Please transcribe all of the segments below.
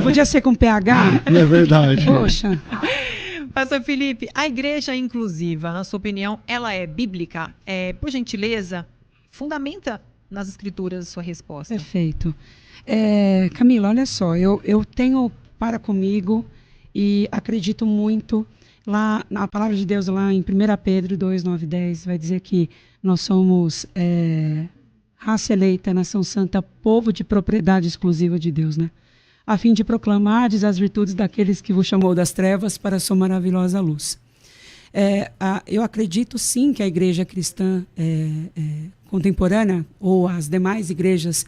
Podia ser com PH? Não é verdade. Poxa. Pastor Felipe, a igreja inclusiva, na sua opinião, ela é bíblica? Por gentileza, fundamenta nas escrituras a sua resposta. Perfeito. Camila, olha só, eu tenho para comigo e acredito muito lá na palavra de Deus, lá em 1 Pedro 2, 9 e 10, vai dizer que nós somos raça eleita, nação santa, povo de propriedade exclusiva de Deus, né? A fim de proclamardes as virtudes daqueles que vos chamou das trevas para a sua maravilhosa luz. Eu acredito sim que a igreja cristã contemporânea, ou as demais igrejas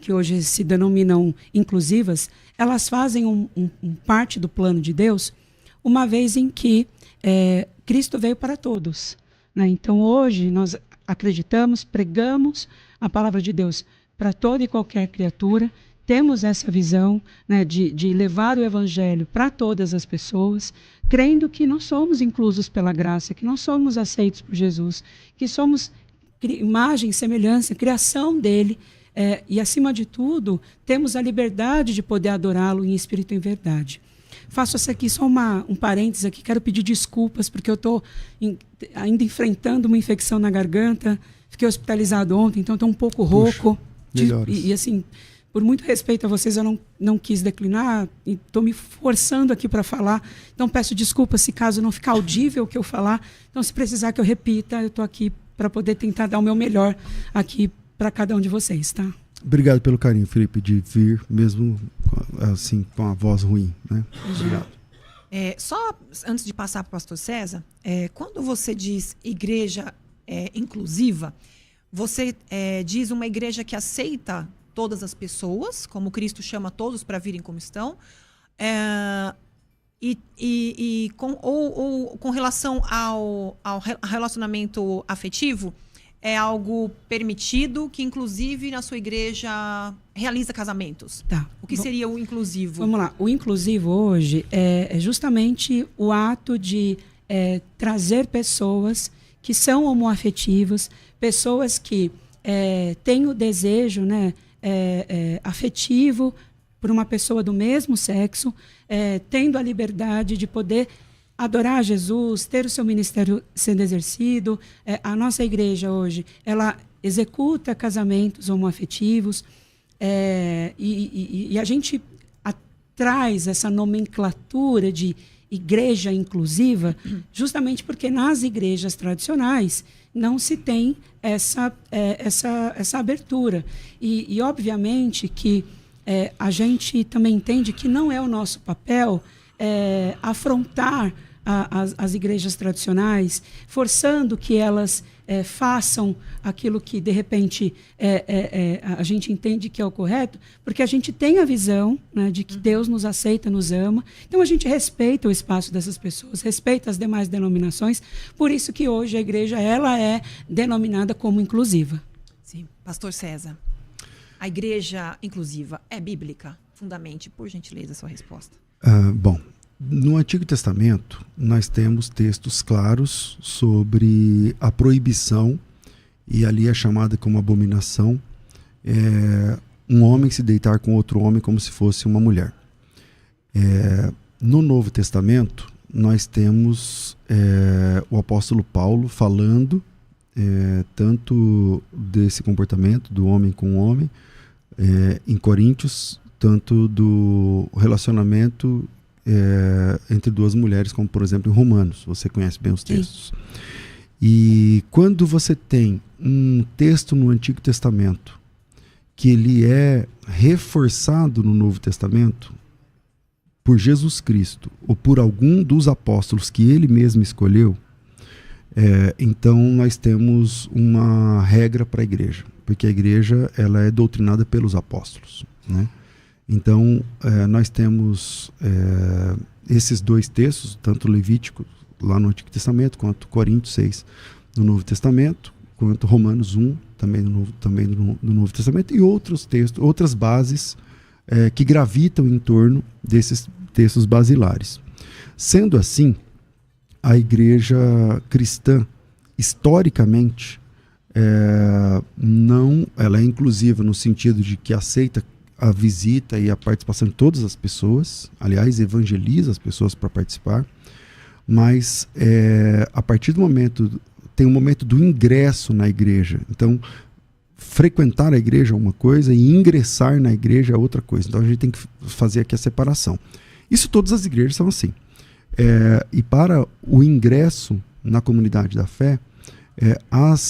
que hoje se denominam inclusivas, elas fazem parte do plano de Deus, uma vez em que Cristo veio para todos, né? Então hoje nós acreditamos, pregamos a palavra de Deus para toda e qualquer criatura. Temos essa visão, né, de levar o evangelho para todas as pessoas, crendo que nós somos inclusos pela graça, que nós somos aceitos por Jesus, que somos imagem, semelhança, criação dele, e acima de tudo, temos a liberdade de poder adorá-lo em espírito e em verdade. Faço aqui só um parênteses aqui, quero pedir desculpas, porque eu estou ainda enfrentando uma infecção na garganta, fiquei hospitalizado ontem, então estou um pouco rouco. E assim, por muito respeito a vocês, eu não quis declinar e estou me forçando aqui para falar. Então, peço desculpas se caso não ficar audível o que eu falar. Então, se precisar que eu repita, eu estou aqui para poder tentar dar o meu melhor aqui para cada um de vocês, tá? Obrigado pelo carinho, Felipe, de vir mesmo assim com a voz ruim, né? Obrigado. Só antes de passar para o pastor César, quando você diz igreja inclusiva, você diz uma igreja que aceita todas as pessoas, como Cristo chama todos para virem como estão, com relação ao relacionamento afetivo, é algo permitido, que inclusive na sua igreja realiza casamentos. Tá. O que seria o inclusivo? Vamos lá. O inclusivo hoje é justamente o ato de trazer pessoas que são homoafetivas, pessoas que têm o desejo, né, afetivo por uma pessoa do mesmo sexo, tendo a liberdade de poder adorar Jesus, ter o seu ministério sendo exercido. A nossa igreja hoje, ela executa casamentos homoafetivos, e a gente traz essa nomenclatura de igreja inclusiva justamente porque nas igrejas tradicionais não se tem essa abertura. E obviamente que a gente também entende que não é o nosso papel afrontar as igrejas tradicionais, forçando que elas façam aquilo que, de repente, a gente entende que é o correto, porque a gente tem a visão, né, de que Deus nos aceita, nos ama. Então, a gente respeita o espaço dessas pessoas, respeita as demais denominações, por isso que hoje a igreja ela é denominada como inclusiva. Sim. Pastor César, a igreja inclusiva é bíblica? Fundamente, por gentileza, a sua resposta. Bom, no Antigo Testamento, nós temos textos claros sobre a proibição, e ali é chamada como abominação, um homem se deitar com outro homem como se fosse uma mulher. No Novo Testamento, nós temos o apóstolo Paulo falando tanto desse comportamento do homem com o homem, em Coríntios, tanto do relacionamento entre duas mulheres, como por exemplo em Romanos. Você conhece bem os textos. Sim. E quando você tem um texto no Antigo Testamento que ele é reforçado no Novo Testamento por Jesus Cristo ou por algum dos apóstolos que ele mesmo escolheu, então nós temos uma regra para a igreja, porque a igreja ela é doutrinada pelos apóstolos, né? Então, nós temos esses dois textos, tanto Levítico, lá no Antigo Testamento, quanto Coríntios 6, no Novo Testamento, quanto Romanos 1, também no Novo Testamento, e outros textos, outras bases que gravitam em torno desses textos basilares. Sendo assim, a igreja cristã, historicamente, ela é inclusiva no sentido de que aceita a visita e a participação de todas as pessoas, aliás, evangeliza as pessoas para participar, mas a partir do momento, tem um momento do ingresso na igreja. Então, frequentar a igreja é uma coisa e ingressar na igreja é outra coisa. Então a gente tem que fazer aqui a separação. Isso todas as igrejas são assim. E para o ingresso na comunidade da fé,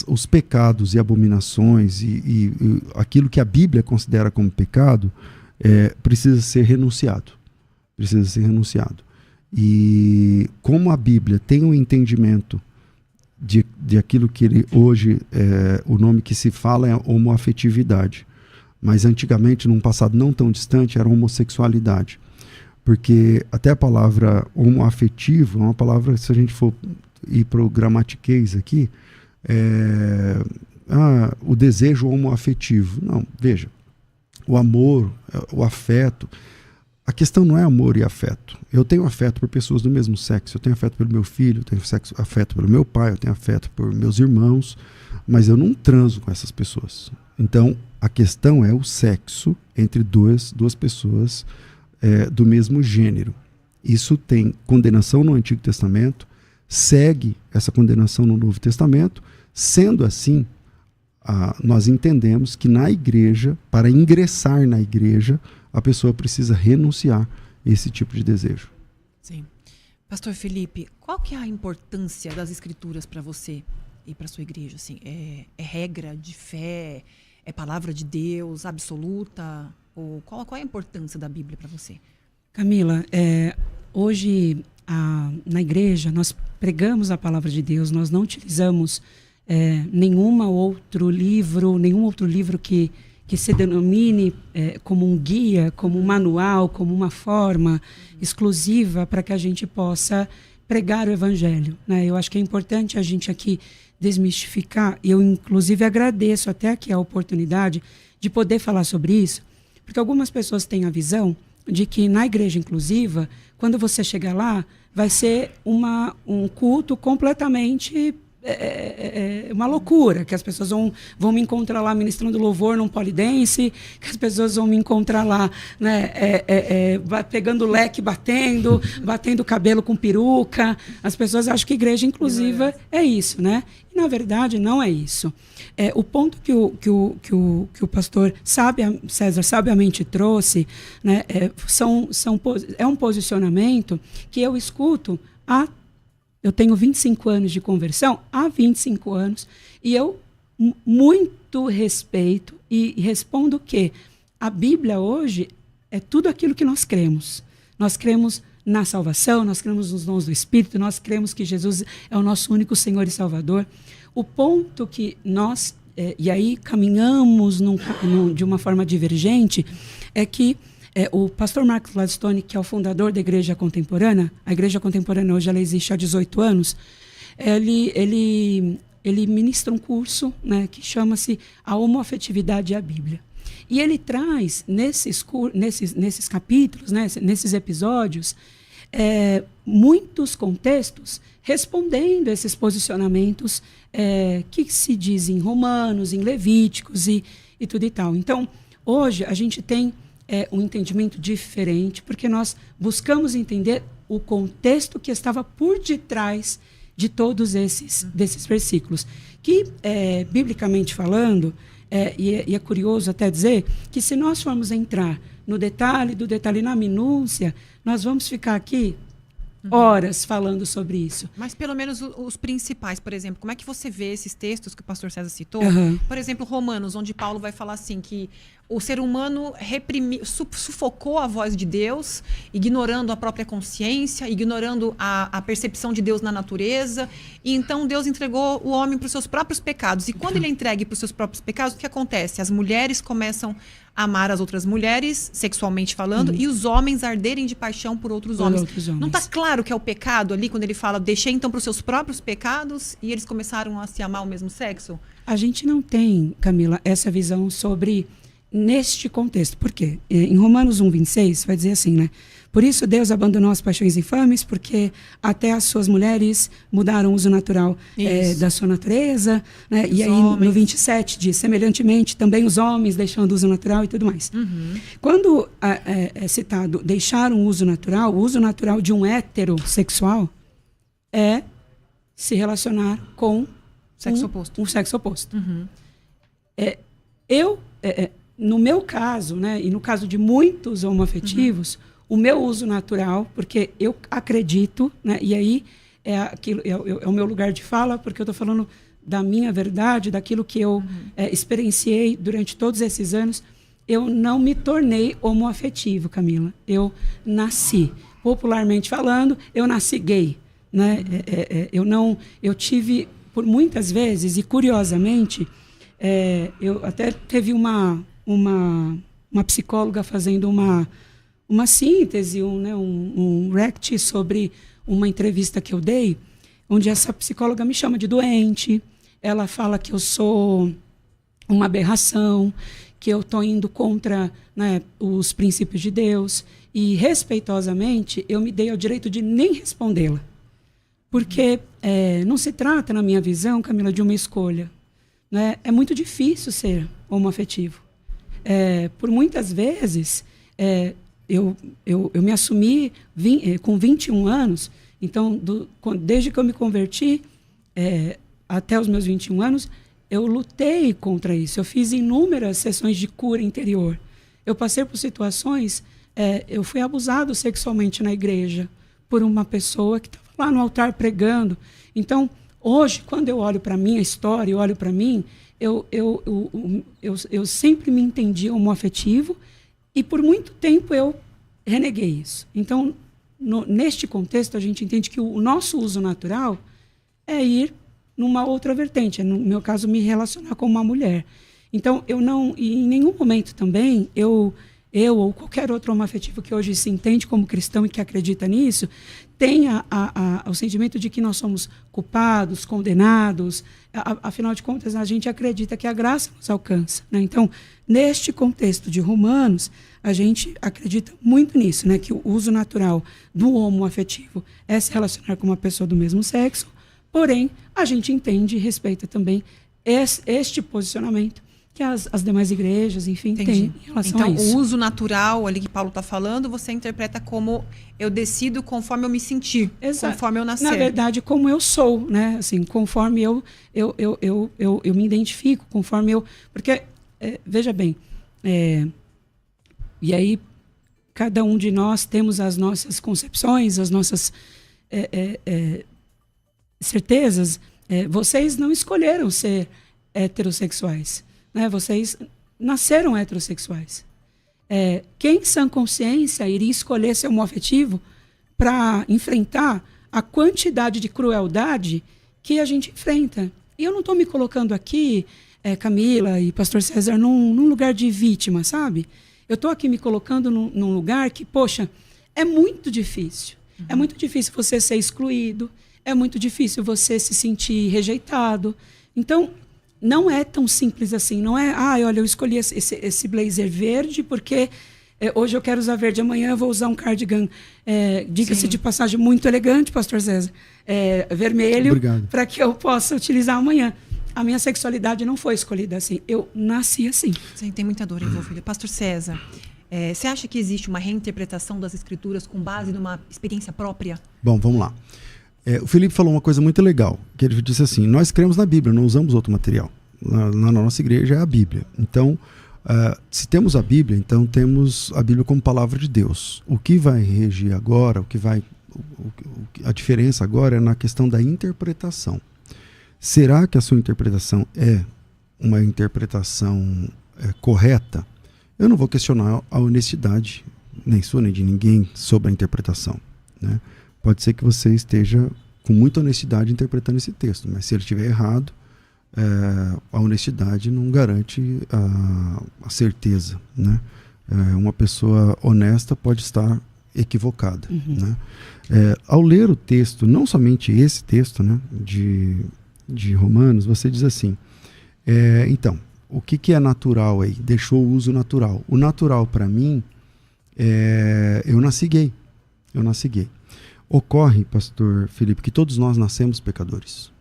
os pecados e abominações e aquilo que a Bíblia considera como pecado precisa ser renunciado. Precisa ser renunciado. E como a Bíblia tem um entendimento de aquilo que hoje, o nome que se fala é homoafetividade. Mas antigamente, num passado não tão distante, era homossexualidade. Porque até a palavra homoafetivo é uma palavra, se a gente for ir para o gramatiquês aqui, o desejo homoafetivo. Não, veja, o amor, o afeto. A questão não é amor e afeto. Eu tenho afeto por pessoas do mesmo sexo, eu tenho afeto pelo meu filho, eu tenho afeto pelo meu pai, eu tenho afeto por meus irmãos, mas eu não transo com essas pessoas. Então, a questão é o sexo entre duas pessoas do mesmo gênero. Isso tem condenação no Antigo Testamento, segue essa condenação no Novo Testamento. Sendo assim, nós entendemos que na igreja, para ingressar na igreja, a pessoa precisa renunciar a esse tipo de desejo. Sim. Pastor Felipe, qual que é a importância das escrituras para você e para sua igreja? Assim, é regra de fé? É palavra de Deus absoluta? Ou qual é a importância da Bíblia para você? Camila, hoje na igreja nós pregamos a palavra de Deus, nós não utilizamos nenhum outro livro que se denomine como um guia, como um manual, como uma forma exclusiva para que a gente possa pregar o evangelho, né? Eu acho que é importante a gente aqui desmistificar, e eu inclusive agradeço até aqui a oportunidade de poder falar sobre isso, porque algumas pessoas têm a visão de que na igreja inclusiva, quando você chegar lá, vai ser um culto completamente uma loucura, que as pessoas vão me encontrar lá ministrando louvor num polidense, que as pessoas vão me encontrar lá, né, pegando leque, batendo cabelo com peruca. As pessoas acham que igreja inclusiva é isso, né? E, na verdade, não é isso. O ponto que o pastor César sabiamente trouxe, né, é um posicionamento que eu escuto eu tenho 25 anos de conversão, há 25 anos, e eu muito respeito e respondo que a Bíblia hoje é tudo aquilo que nós cremos. Nós cremos na salvação, nós cremos nos dons do Espírito, nós cremos que Jesus é o nosso único Senhor e Salvador. O ponto que nós, e aí caminhamos de uma forma divergente, é que o pastor Marcos Gladstone, que é o fundador da Igreja Contemporânea, a Igreja Contemporânea hoje ela existe há 18 anos, ele ministra um curso, né, que chama-se A Homoafetividade e a Bíblia. E ele traz, nesses capítulos, né, nesses episódios, muitos contextos respondendo a esses posicionamentos que se dizem em Romanos, em Levíticos e tudo e tal. Então, hoje a gente tem um entendimento diferente, porque nós buscamos entender o contexto que estava por detrás de todos desses versículos. Que, biblicamente falando, e é curioso até dizer que se nós formos entrar no detalhe do detalhe, na minúcia, nós vamos ficar aqui horas falando sobre isso. Mas pelo menos os principais, por exemplo, como é que você vê esses textos que o pastor César citou? Por exemplo, Romanos, onde Paulo vai falar assim que o ser humano sufocou a voz de Deus, ignorando a própria consciência, ignorando a percepção de Deus na natureza, e então Deus entregou o homem para os seus próprios pecados. E quando ele é entregue para os seus próprios pecados, o que acontece? As mulheres começam a amar as outras mulheres, sexualmente falando, e os homens arderem de paixão por outros homens. Não está claro que é o pecado ali, quando ele fala, deixei então para os seus próprios pecados, e eles começaram a se amar o mesmo sexo? A gente não tem, Camila, essa visão sobre neste contexto. Por quê? Em Romanos 1:26 vai dizer assim, né? Por isso Deus abandonou as paixões infames, porque até as suas mulheres mudaram o uso natural da sua natureza, né? E aí no 27 diz, semelhantemente, também os homens deixando o uso natural e tudo mais. Quando é citado deixar um uso natural, o uso natural de um heterossexual é se relacionar com um sexo oposto. No meu caso, né, e no caso de muitos homoafetivos, o meu uso natural, porque eu acredito, né, e aí é o meu lugar de fala, porque eu estou falando da minha verdade, daquilo que eu experienciei durante todos esses anos. Eu não me tornei homoafetivo, Camila. Eu nasci, popularmente falando, eu nasci gay, né? Eu tive, por muitas vezes, e curiosamente, eu até teve uma psicóloga fazendo uma síntese, um rect sobre uma entrevista que eu dei, onde essa psicóloga me chama de doente. Ela fala que eu sou uma aberração, que eu estou indo contra, né, os princípios de Deus. E, respeitosamente, eu me dei ao direito de nem respondê-la. Porque não se trata, na minha visão, Camila, de uma escolha. Né? É muito difícil ser homoafetivo. Por muitas vezes, eu me assumi com 21 anos, então, desde que eu me converti até os meus 21 anos, eu lutei contra isso. Eu fiz inúmeras sessões de cura interior. Eu passei por situações, eu fui abusado sexualmente na igreja por uma pessoa que estava lá no altar pregando. Então, hoje, quando eu olho para a minha história, eu olho para mim, eu sempre me entendi homoafetivo e por muito tempo eu reneguei isso. Então, neste contexto, a gente entende que o nosso uso natural é ir numa outra vertente, no meu caso, me relacionar com uma mulher. Então, e em nenhum momento também, eu ou qualquer outro homoafetivo que hoje se entende como cristão e que acredita nisso, tenha o sentimento de que nós somos culpados, condenados. Afinal de contas, a gente acredita que a graça nos alcança. Né? Então, neste contexto de Romanos, a gente acredita muito nisso, né? Que o uso natural do homoafetivo é se relacionar com uma pessoa do mesmo sexo, porém, a gente entende e respeita também este posicionamento que as demais igrejas, enfim, têm em relação a isso. Então, o uso natural ali que Paulo está falando, você interpreta como eu decido conforme eu me sentir, conforme eu nascer. Na verdade, como eu sou, né? Assim, conforme eu me identifico, conforme eu... Porque, veja bem, e aí cada um de nós temos as nossas concepções, as nossas certezas. Vocês não escolheram ser heterossexuais. Né? Vocês nasceram heterossexuais. Quem, em sã consciência, iria escolher ser homoafetivo para enfrentar a quantidade de crueldade que a gente enfrenta? E eu não estou me colocando aqui, Camila e Pastor César, num lugar de vítima, sabe? Eu estou aqui me colocando num lugar que, poxa, é muito difícil. É muito difícil você ser excluído, é muito difícil você se sentir rejeitado. Então, não é tão simples assim, não é, olha, eu escolhi esse blazer verde porque hoje eu quero usar verde, amanhã eu vou usar um cardigan, diga-se de passagem, muito elegante, Pastor César, vermelho, para que eu possa utilizar amanhã. A minha sexualidade não foi escolhida assim, eu nasci assim. Sim, tem muita dor envolvida. Pastor César, você acha que existe uma reinterpretação das Escrituras com base numa experiência própria? Bom, vamos lá. O Felipe falou uma coisa muito legal, que ele disse assim, nós cremos na Bíblia, não usamos outro material. Na nossa igreja é a Bíblia. Então, se temos a Bíblia, então temos a Bíblia como palavra de Deus. O que vai regir agora, a diferença agora é na questão da interpretação. Será que a sua interpretação é uma interpretação correta? Eu não vou questionar a honestidade, nem sua nem de ninguém, sobre a interpretação, né? Pode ser que você esteja com muita honestidade interpretando esse texto, mas se ele estiver errado, a honestidade não garante a certeza, né? Uma pessoa honesta pode estar equivocada. Né? Ao ler o texto, não somente esse texto, né, de Romanos, você diz assim, então, o que é natural aí? Deixou o uso natural. O natural para mim eu nasci gay. Ocorre, pastor Felipe, que todos nós nascemos pecadores.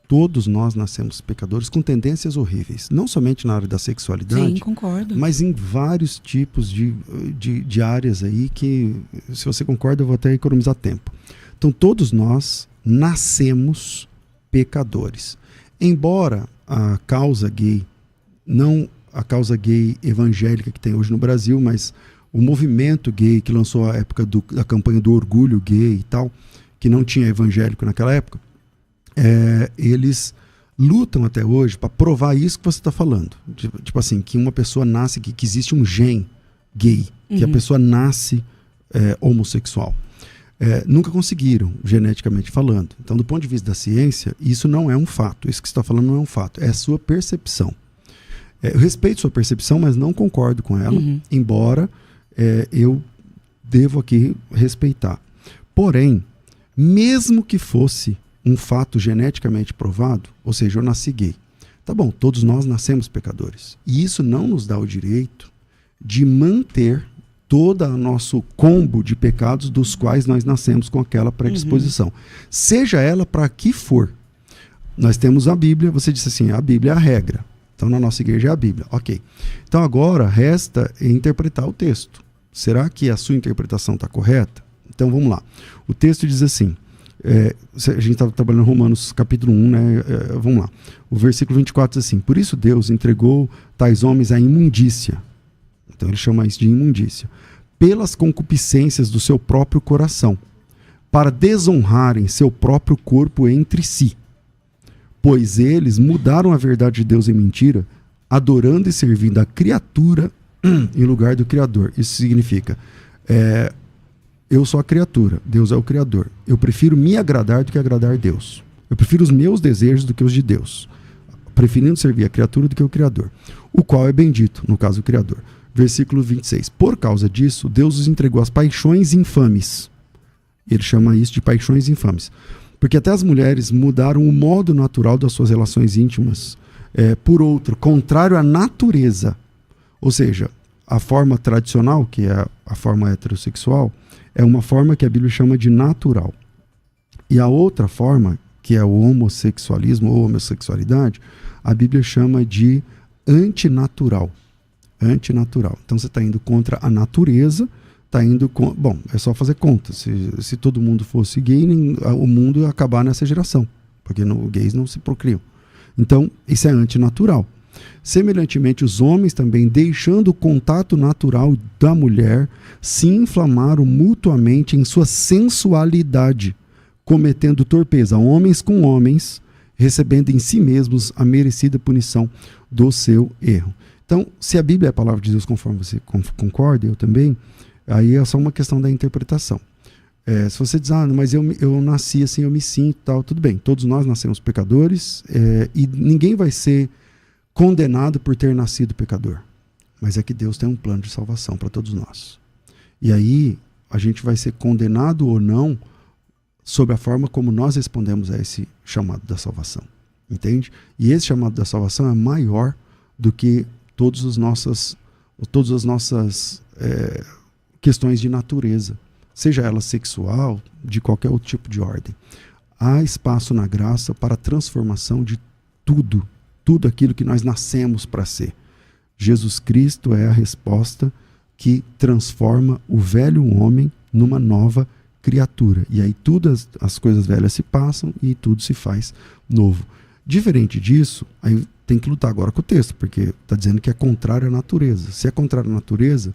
Todos nós nascemos pecadores com tendências horríveis. Não somente na área da sexualidade. Sim, concordo. Mas em vários tipos de áreas aí que, se você concorda, eu vou até economizar tempo. Então, todos nós nascemos pecadores. Embora a causa gay, não a causa gay evangélica que tem hoje no Brasil, mas o movimento gay que lançou a época da campanha do orgulho gay e tal, que não tinha evangélico naquela época, eles lutam até hoje para provar isso que você está falando. Tipo assim, que uma pessoa nasce, que existe um gene gay, que a pessoa nasce homossexual. Nunca conseguiram, geneticamente falando. Então, do ponto de vista da ciência, isso não é um fato. Isso que você está falando não é um fato. É a sua percepção. Eu respeito sua percepção, mas não concordo com ela, embora eu devo aqui respeitar. Porém, mesmo que fosse um fato geneticamente provado, ou seja, eu nasci gay. Tá bom, todos nós nascemos pecadores. E isso não nos dá o direito de manter todo o nosso combo de pecados dos quais nós nascemos com aquela predisposição. Seja ela para que for. Nós temos a Bíblia, você disse assim, a Bíblia é a regra. Então, na nossa igreja é a Bíblia. Ok. Então, agora resta interpretar o texto. Será que a sua interpretação está correta? Então, vamos lá. O texto diz assim, a gente estava trabalhando em Romanos capítulo 1, né? Vamos lá. O versículo 24 diz assim, por isso Deus entregou tais homens à imundícia. Então ele chama isso de imundícia. Pelas concupiscências do seu próprio coração, para desonrarem seu próprio corpo entre si. Pois eles mudaram a verdade de Deus em mentira, adorando e servindo a criatura em lugar do Criador. Isso significa, eu sou a criatura, Deus é o Criador. Eu prefiro me agradar do que agradar a Deus. Eu prefiro os meus desejos do que os de Deus, preferindo servir a criatura do que o Criador, o qual é bendito, no caso o Criador. Versículo 26. Por causa disso, Deus os entregou às paixões infames. Ele chama isso de paixões infames. Porque até as mulheres mudaram o modo natural das suas relações íntimas por outro, contrário à natureza. Ou seja, a forma tradicional, que é a forma heterossexual, é uma forma que a Bíblia chama de natural. E a outra forma, que é o homossexualismo ou homossexualidade, a Bíblia chama de antinatural. Antinatural. Então você está indo contra a natureza, está indo com... Bom, é só fazer conta. Se todo mundo fosse gay, o mundo ia acabar nessa geração, porque gays não se procriam. Então, isso é antinatural. Semelhantemente, os homens também, deixando o contato natural da mulher, se inflamaram mutuamente em sua sensualidade, cometendo torpeza, homens com homens, recebendo em si mesmos a merecida punição do seu erro. Então, se a Bíblia é a palavra de Deus, conforme você concorda, eu também, aí é só uma questão da interpretação. Se você diz, mas eu nasci assim, eu me sinto, tal, tudo bem. Todos nós nascemos pecadores e ninguém vai ser condenado por ter nascido pecador. Mas é que Deus tem um plano de salvação para todos nós. E aí, a gente vai ser condenado ou não sobre a forma como nós respondemos a esse chamado da salvação. Entende? E esse chamado da salvação é maior do que todas as nossas questões de natureza, seja ela sexual, de qualquer outro tipo de ordem. Há espaço na graça para a transformação de tudo aquilo que nós nascemos para ser. Jesus Cristo é a resposta que transforma o velho homem numa nova criatura. E aí todas as coisas velhas se passam e tudo se faz novo. Diferente disso, aí tem que lutar agora com o texto, porque está dizendo que é contrário à natureza. Se é contrário à natureza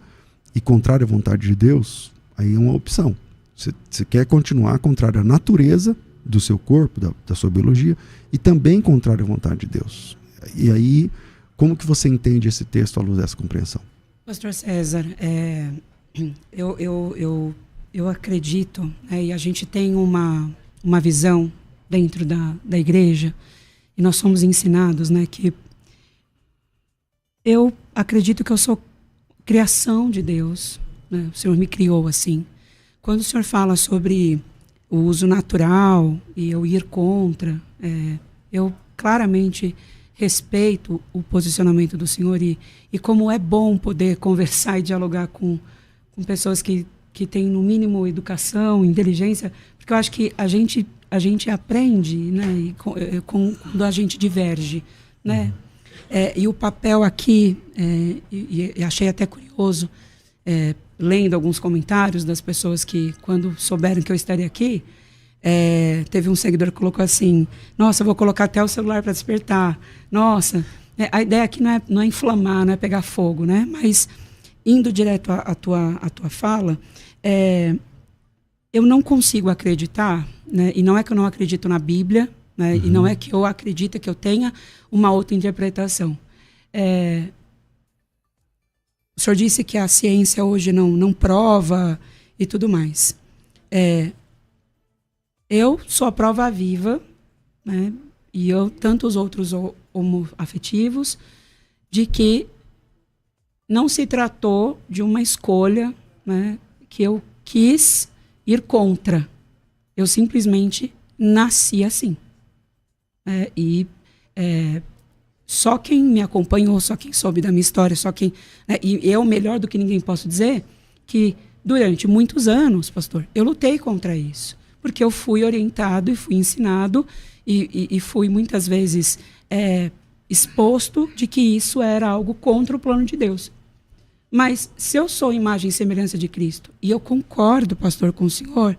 e contrário à vontade de Deus, aí é uma opção. Você quer continuar contrário à natureza do seu corpo, da sua biologia, e também contrário à vontade de Deus. E aí, como que você entende esse texto à luz dessa compreensão? Pastor César, eu acredito, e a gente tem uma visão dentro da igreja, e nós somos ensinados, que eu acredito que eu sou criação de Deus, o Senhor me criou assim. Quando o Senhor fala sobre o uso natural e eu ir contra, eu claramente respeito o posicionamento do senhor e como é bom poder conversar e dialogar com pessoas que têm, no mínimo, educação, inteligência, porque eu acho que a gente aprende, né, quando a gente diverge, né? E o papel aqui, e achei até curioso, lendo alguns comentários das pessoas que, quando souberam que eu estaria aqui, teve um seguidor que colocou assim: nossa, eu vou colocar até o celular para despertar. Nossa, a ideia aqui não é inflamar, não é pegar fogo, né? Mas, indo direto à tua fala, eu não consigo acreditar, né? E não é que eu não acredito na Bíblia, né? E não é que eu acredito que eu tenha uma outra interpretação. O senhor disse que a ciência hoje não prova e tudo mais. Eu sou a prova viva, né? E tantos outros homoafetivos, de que não se tratou de uma escolha, né, que eu quis ir contra. Eu simplesmente nasci assim. Só quem me acompanhou, só quem soube da minha história, e eu, melhor do que ninguém, posso dizer que durante muitos anos, pastor, eu lutei contra isso. Porque eu fui orientado e fui ensinado e fui muitas vezes exposto de que isso era algo contra o plano de Deus. Mas se eu sou imagem e semelhança de Cristo, e eu concordo, pastor, com o senhor,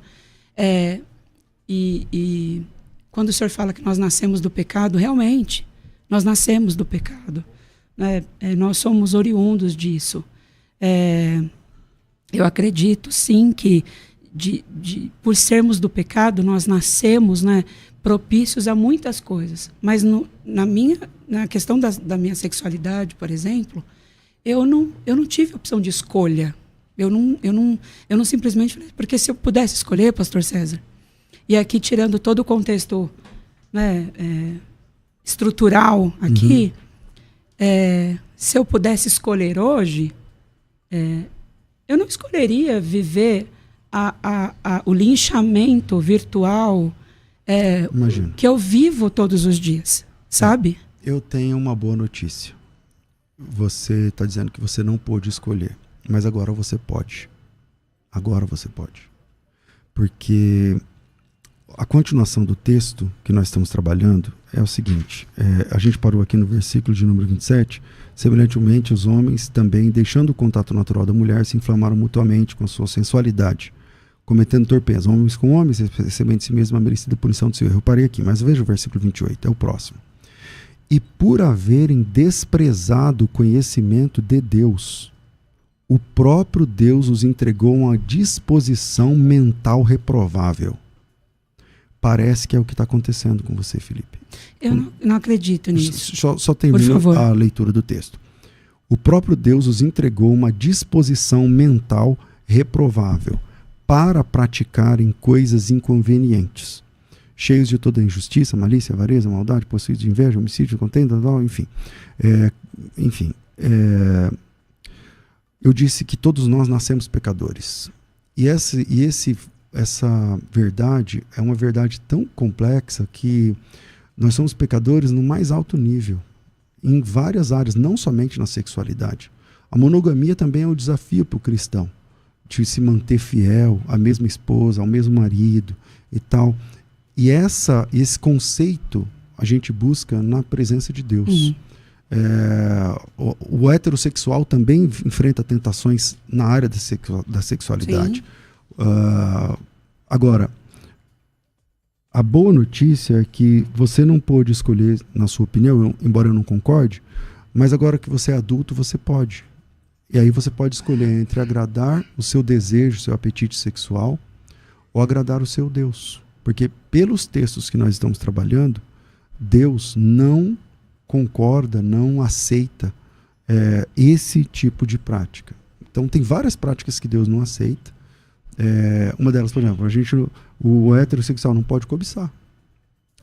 e quando o senhor fala que nós nascemos do pecado, realmente, nós nascemos do pecado. Né? Nós somos oriundos disso. Eu acredito, sim, que por sermos do pecado, nós nascemos, né, propícios a muitas coisas. Mas na questão da minha sexualidade, por exemplo, eu não tive opção de escolha. Eu não simplesmente falei, porque se eu pudesse escolher, pastor César, e aqui tirando todo o contexto, né, estrutural aqui, se eu pudesse escolher hoje, eu não escolheria viver o linchamento virtual que eu vivo todos os dias, sabe? Eu tenho uma boa notícia. Você está dizendo que você não pôde escolher, mas agora você pode. Agora você pode. Porque a continuação do texto que nós estamos trabalhando é o seguinte, a gente parou aqui no versículo de número 27, semelhantemente os homens também, deixando o contato natural da mulher, se inflamaram mutuamente com a sua sensualidade, cometendo torpeza, homens com homens, recebendo de si mesmo a merecida punição do seu erro. Eu parei aqui, mas veja o versículo 28, é o próximo. E por haverem desprezado o conhecimento de Deus, o próprio Deus os entregou a uma disposição mental reprovável. Parece que é o que está acontecendo com você, Felipe. Eu não acredito nisso. Só termino a leitura do texto. O próprio Deus os entregou uma disposição mental reprovável para praticarem coisas inconvenientes, cheios de toda injustiça, malícia, avareza, maldade, possuídos de inveja, homicídio, contenda, enfim. Eu disse que todos nós nascemos pecadores. E essa verdade é uma verdade tão complexa que nós somos pecadores no mais alto nível, em várias áreas, não somente na sexualidade. A monogamia também é um desafio para o cristão, de se manter fiel à mesma esposa, ao mesmo marido e tal. E esse conceito a gente busca na presença de Deus. O heterossexual também enfrenta tentações na área da sexualidade. Agora, a boa notícia é que você não pôde escolher, na sua opinião, embora eu não concorde, mas agora que você é adulto, você pode. E aí você pode escolher entre agradar o seu desejo, o seu apetite sexual, ou agradar o seu Deus. Porque pelos textos que nós estamos trabalhando, Deus não concorda, não aceita esse tipo de prática. Então tem várias práticas que Deus não aceita. Uma delas, por exemplo, o heterossexual não pode cobiçar.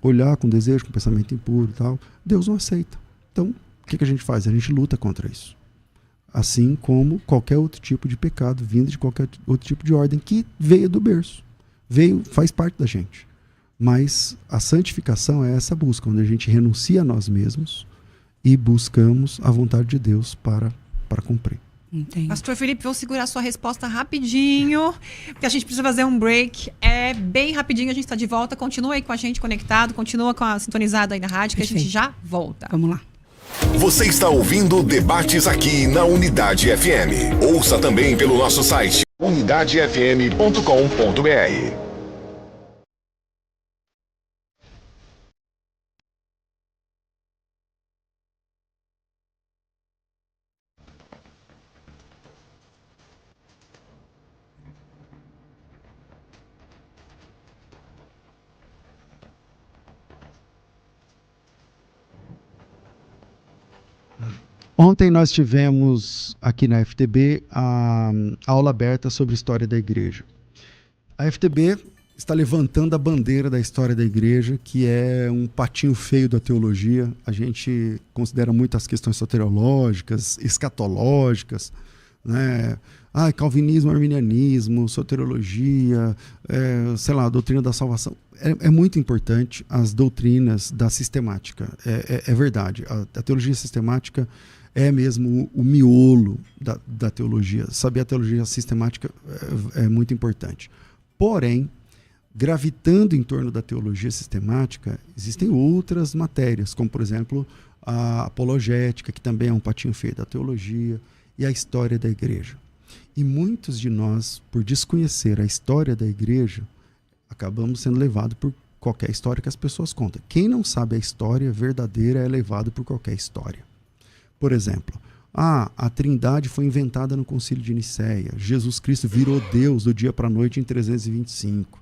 Olhar com desejo, com pensamento impuro e tal. Deus não aceita. Então, o que a gente faz? A gente luta contra isso. Assim como qualquer outro tipo de pecado vindo de qualquer outro tipo de ordem que veio do berço. Faz parte da gente. Mas a santificação é essa busca, onde a gente renuncia a nós mesmos e buscamos a vontade de Deus para cumprir. Entendi. Pastor Felipe, vou segurar a sua resposta rapidinho, porque a gente precisa fazer um break. É bem rapidinho, a gente está de volta. Continua aí com a gente conectado, continua sintonizado aí na rádio, que a gente já volta. Vamos lá. Você está ouvindo Debates aqui na Unidade FM. Ouça também pelo nosso site unidadefm.com.br. Ontem nós tivemos aqui na FTB a aula aberta sobre a história da igreja. A FTB está levantando a bandeira da história da igreja, que é um patinho feio da teologia. A gente considera muito as questões soteriológicas, escatológicas, né? Calvinismo, arminianismo, soteriologia, a doutrina da salvação. É muito importante as doutrinas da sistemática. É verdade. A teologia sistemática é mesmo o miolo da teologia. Saber a teologia sistemática é muito importante. Porém, gravitando em torno da teologia sistemática, existem outras matérias, como, por exemplo, a apologética, que também é um patinho feio da teologia, e a história da igreja. E muitos de nós, por desconhecer a história da igreja, acabamos sendo levados por qualquer história que as pessoas contam. Quem não sabe a história verdadeira é levado por qualquer história. Por exemplo, a Trindade foi inventada no Concílio de Nicéia. Jesus Cristo virou Deus do dia para a noite em 325.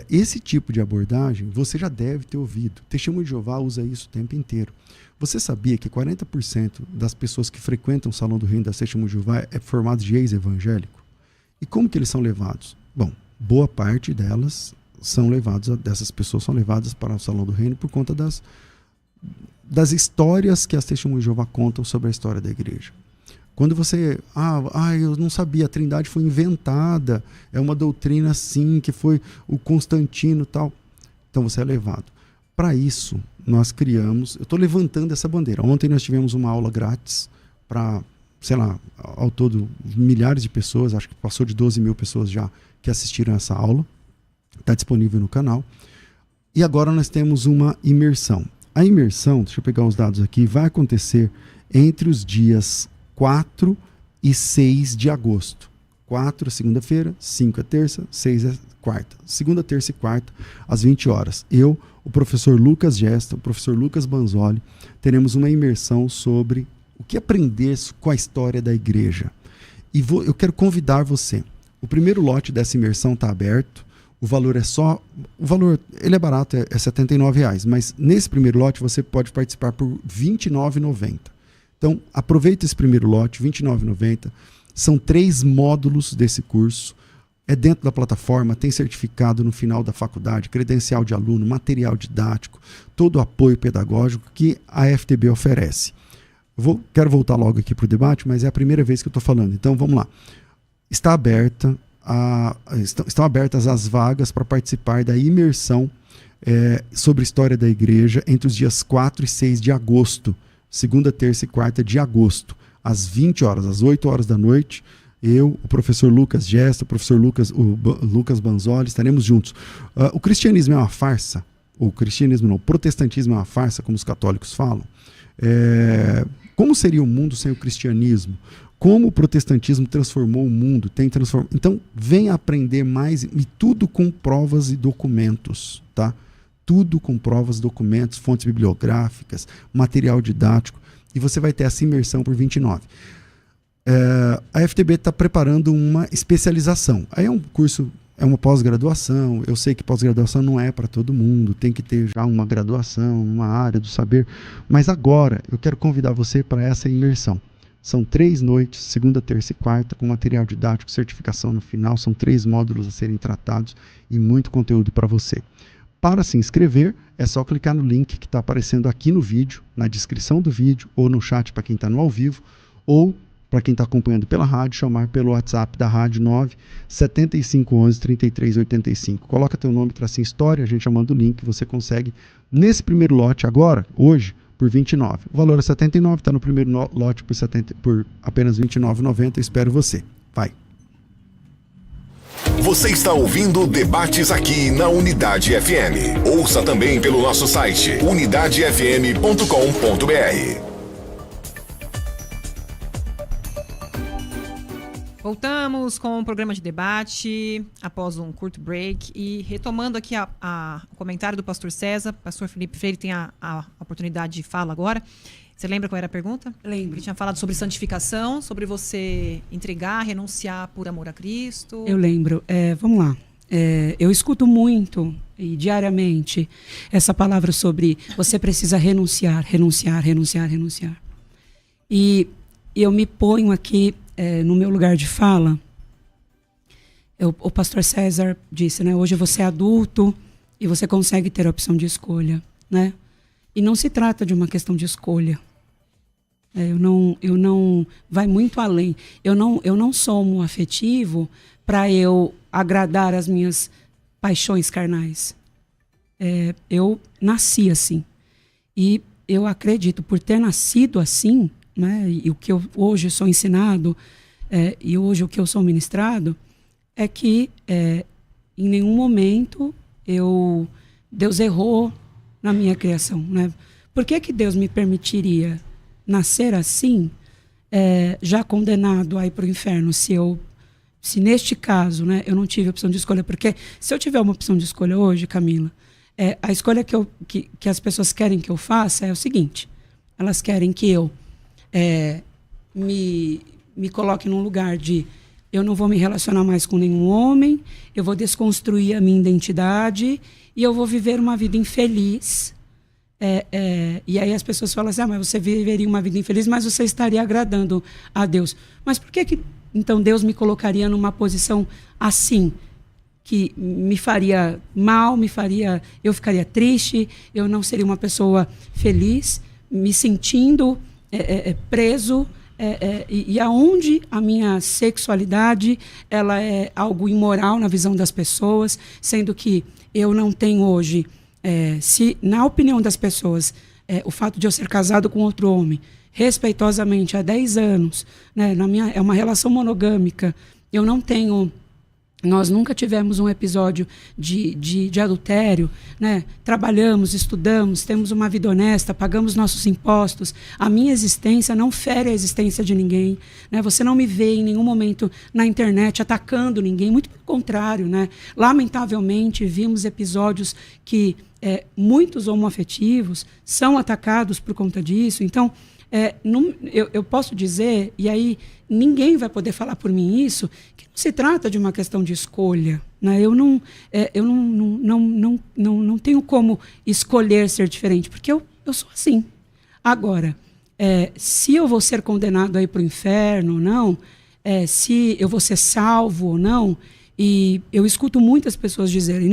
Esse tipo de abordagem você já deve ter ouvido. Testemunho de Jeová usa isso o tempo inteiro. Você sabia que 40% das pessoas que frequentam o Salão do Reino da Testemunho de Jeová é formado de ex-evangélico? E como que eles são levados? Bom, boa parte dessas pessoas são levadas para o Salão do Reino por conta das histórias que as Testemunhas de Jeová contam sobre a história da igreja. Quando você, eu não sabia, a Trindade foi inventada, é uma doutrina assim, que foi o Constantino e tal. Então você é levado. Para isso, nós criamos, eu estou levantando essa bandeira. Ontem nós tivemos uma aula grátis para, ao todo milhares de pessoas, acho que passou de 12 mil pessoas já que assistiram essa aula. Está disponível no canal. E agora nós temos uma imersão. A imersão, deixa eu pegar os dados aqui, vai acontecer entre os dias 4 e 6 de agosto. 4 é segunda-feira, 5 é terça, 6 é quarta. Segunda, terça e quarta, às 20 horas. Eu, o professor Lucas Gesta, o professor Lucas Banzoli, teremos uma imersão sobre o que aprender com a história da igreja. E eu quero convidar você. O primeiro lote dessa imersão está aberto. O valor ele é barato, é R$ 79,00, mas nesse primeiro lote você pode participar por R$ 29,90. Então, aproveita esse primeiro lote, R$ 29,90. São 3 módulos desse curso. É dentro da plataforma, tem certificado no final da faculdade, credencial de aluno, material didático, todo o apoio pedagógico que a FTB oferece. Quero voltar logo aqui para o debate, mas é a primeira vez que eu estou falando. Então, vamos lá. Estão abertas as vagas para participar da imersão sobre a história da igreja entre os dias 4 e 6 de agosto, segunda, terça e quarta de agosto, às 20 horas, às 8 horas da noite. Eu, o professor Lucas Gesta, o Lucas Banzoli, estaremos juntos. O cristianismo é uma farsa? O protestantismo é uma farsa, como os católicos falam? Como seria o mundo sem o cristianismo? Como o protestantismo transformou o mundo? Então, venha aprender mais, e tudo com provas e documentos, tá? Tudo com provas, documentos, fontes bibliográficas, material didático, e você vai ter essa imersão por R$ 29. A FTB está preparando uma especialização. Aí é um curso, é uma pós-graduação. Eu sei que pós-graduação não é para todo mundo, tem que ter já uma graduação, uma área do saber, mas agora eu quero convidar você para essa imersão. São 3 noites, segunda, terça e quarta, com material didático, certificação no final. São 3 módulos a serem tratados e muito conteúdo para você. Para se inscrever, é só clicar no link que está aparecendo aqui no vídeo, na descrição do vídeo, ou no chat para quem está no ao vivo, ou para quem está acompanhando pela rádio, chamar pelo WhatsApp da rádio 97511-3385. Coloca teu nome, tracinho história, a gente já manda o link, você consegue, nesse primeiro lote agora, hoje, por 29. O valor é 79, está no primeiro lote por apenas R$ 29,90. Espero você. Vai. Você está ouvindo Debates aqui na Unidade FM. Ouça também pelo nosso site unidadefm.com.br. Voltamos com o programa de debate após um curto break e retomando aqui o comentário do pastor César. Pastor Felipe Freire tem a oportunidade de fala agora. Você lembra qual era a pergunta? Lembro. Ele tinha falado sobre santificação, sobre você entregar, renunciar por amor a Cristo. Eu lembro. Vamos lá. Eu escuto muito e diariamente essa palavra sobre você precisa renunciar, renunciar, renunciar, renunciar. E eu me ponho aqui no meu lugar de fala. O pastor César disse, né? Hoje você é adulto e você consegue ter a opção de escolha, né? E não se trata de uma questão de escolha. Eu não vai muito além. Eu não sou um afetivo para eu agradar as minhas paixões carnais. Eu nasci assim. E eu acredito, por ter nascido assim, né, e o que eu hoje sou ensinado, e hoje o que eu sou ministrado, é que em nenhum momento Deus errou na minha criação. Né? Por que Deus me permitiria nascer assim, já condenado a ir para o inferno, se neste caso, né, eu não tive opção de escolha? Porque se eu tiver uma opção de escolha hoje, Camila, a escolha que as pessoas querem que eu faça é o seguinte: elas querem que eu me coloque num lugar de eu não vou me relacionar mais com nenhum homem, eu vou desconstruir a minha identidade e eu vou viver uma vida infeliz. E aí as pessoas falam assim, mas você viveria uma vida infeliz, mas você estaria agradando a Deus. Mas por que então Deus me colocaria numa posição assim, que me faria mal, eu ficaria triste, eu não seria uma pessoa feliz, me sentindo preso, e aonde a minha sexualidade ela é algo imoral na visão das pessoas, sendo que eu não tenho hoje... se na opinião das pessoas o fato de eu ser casado com outro homem respeitosamente há 10 anos, né, é uma relação monogâmica, nós nunca tivemos um episódio de adultério, né? Trabalhamos, estudamos, temos uma vida honesta, pagamos nossos impostos, a minha existência não fere a existência de ninguém, né? Você não me vê em nenhum momento na internet atacando ninguém, muito pelo contrário, né? Lamentavelmente vimos episódios que muitos homoafetivos são atacados por conta disso. Então eu posso dizer, e aí ninguém vai poder falar por mim isso, que não se trata de uma questão de escolha, né? Eu não tenho como escolher ser diferente, porque eu sou assim. Agora, se eu vou ser condenado a ir para o inferno ou não, se eu vou ser salvo ou não, e eu escuto muitas pessoas dizerem,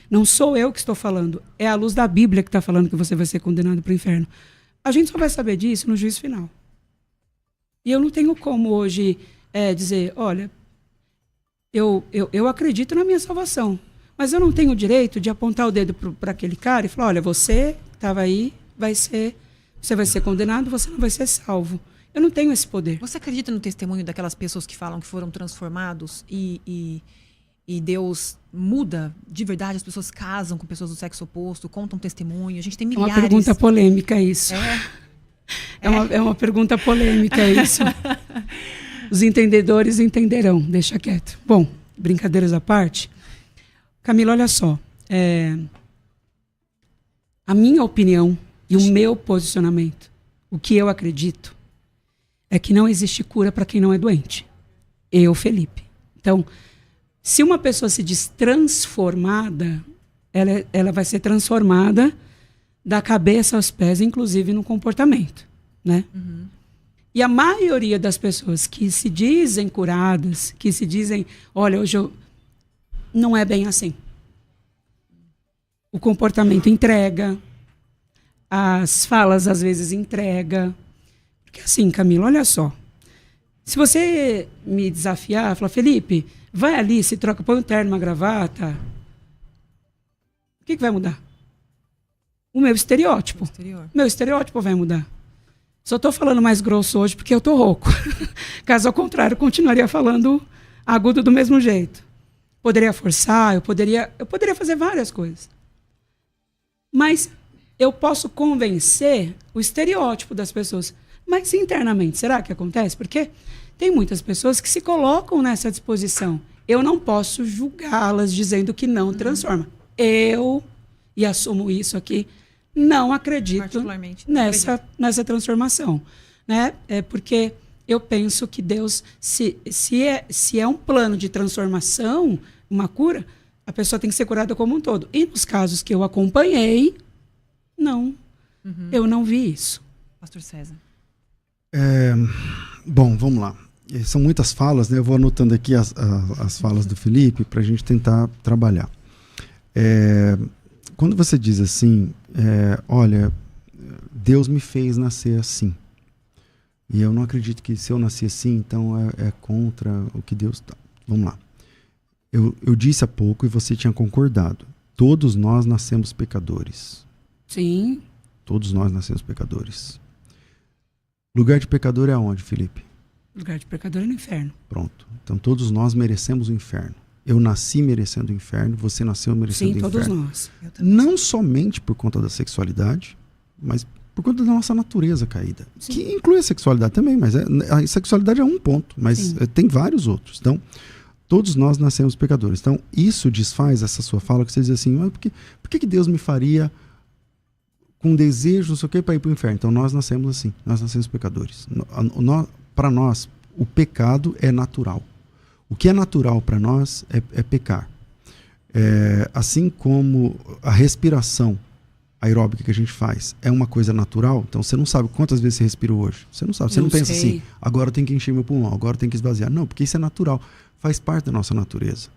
não sou eu que estou falando, é a luz da Bíblia que está falando que você vai ser condenado para o inferno. A gente só vai saber disso no juízo final. E eu não tenho como hoje dizer, olha, eu acredito na minha salvação, mas eu não tenho o direito de apontar o dedo para aquele cara e falar, olha, você que estava aí, você vai ser condenado, você não vai ser salvo. Eu não tenho esse poder. Você acredita no testemunho daquelas pessoas que falam que foram transformados e Deus muda de verdade? As pessoas casam com pessoas do sexo oposto, contam testemunho. A gente tem milhares. É uma pergunta polêmica isso. É uma pergunta polêmica isso. Os entendedores entenderão. Deixa quieto. Bom, brincadeiras à parte. Camila, olha só. A minha opinião e o meu posicionamento, o que eu acredito, é que não existe cura para quem não é doente. Eu, Felipe. Então, se uma pessoa se diz transformada, ela vai ser transformada da cabeça aos pés, inclusive no comportamento, né? Uhum. E a maioria das pessoas que se dizem curadas, que se dizem, olha, hoje não é bem assim. O comportamento entrega, as falas às vezes entrega. Porque assim, Camila, olha só. Se você me desafiar, falar, Felipe, vai ali, se troca, põe um terno, uma gravata, o que vai mudar? o meu estereótipo. Exterior. Meu estereótipo vai mudar. Só estou falando mais grosso hoje porque eu estou rouco. Caso ao contrário, eu continuaria falando agudo do mesmo jeito. Poderia forçar, eu poderia fazer várias coisas. Mas eu posso convencer o estereótipo das pessoas. Mas internamente, será que acontece? Porque tem muitas pessoas que se colocam nessa disposição. Eu não posso julgá-las dizendo que não transforma. Eu, e assumo isso aqui, não acredito Particularmente, não nessa transformação. Né? É porque eu penso que Deus, se é um plano de transformação, uma cura, a pessoa tem que ser curada como um todo. E nos casos que eu acompanhei, não. Eu não vi isso. Pastor César. Bom, vamos lá. São muitas falas, né? Eu vou anotando aqui as falas do Felipe para a gente tentar trabalhar. Quando você diz assim, olha, Deus me fez nascer assim. E eu não acredito que se eu nasci assim, então é contra o que Deus... Vamos lá. Eu disse há pouco e você tinha concordado. Todos nós nascemos pecadores. Sim. Todos nós nascemos pecadores. Lugar de pecador é aonde, Felipe? Lugar de pecador é no inferno. Pronto. Então todos nós merecemos o inferno. Eu nasci merecendo o inferno, você nasceu merecendo o inferno. Sim, todos nós. Não somente por conta da sexualidade, mas por conta da nossa natureza caída. Sim. Que inclui a sexualidade também, mas a sexualidade é um ponto, mas tem vários outros. Então, todos nós nascemos pecadores. Então, isso desfaz essa sua fala que você diz assim, mas por que Deus me faria com desejo, não sei o que, para ir para o inferno? Então, nós nascemos assim, nós nascemos pecadores. Para nós, o pecado é natural. O que é natural para nós é pecar. Assim como a respiração aeróbica que a gente faz é uma coisa natural, então você não sabe quantas vezes você respirou hoje. Você não sabe, você não pensa assim, agora eu tenho que encher meu pulmão, agora eu tenho que esvaziar. Não, porque isso é natural, faz parte da nossa natureza.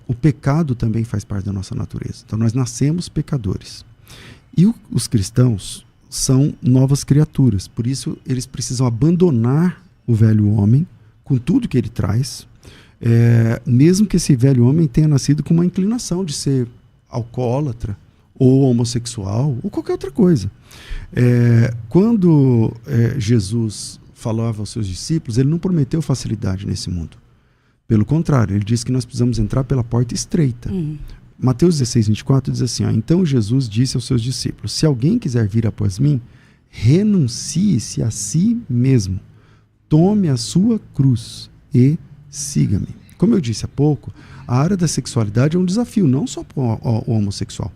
O pecado também faz parte da nossa natureza. Então nós nascemos pecadores. E os cristãos são novas criaturas, por isso eles precisam abandonar o velho homem com tudo que ele traz, mesmo que esse velho homem tenha nascido com uma inclinação de ser alcoólatra, ou homossexual, ou qualquer outra coisa. Quando Jesus falava aos seus discípulos, ele não prometeu facilidade nesse mundo. Pelo contrário, ele disse que nós precisamos entrar pela porta estreita. Mateus 16, 24 diz assim, então Jesus disse aos seus discípulos, se alguém quiser vir após mim, renuncie-se a si mesmo. Tome a sua cruz e siga-me. Como eu disse há pouco, a área da sexualidade é um desafio, não só para o homossexual.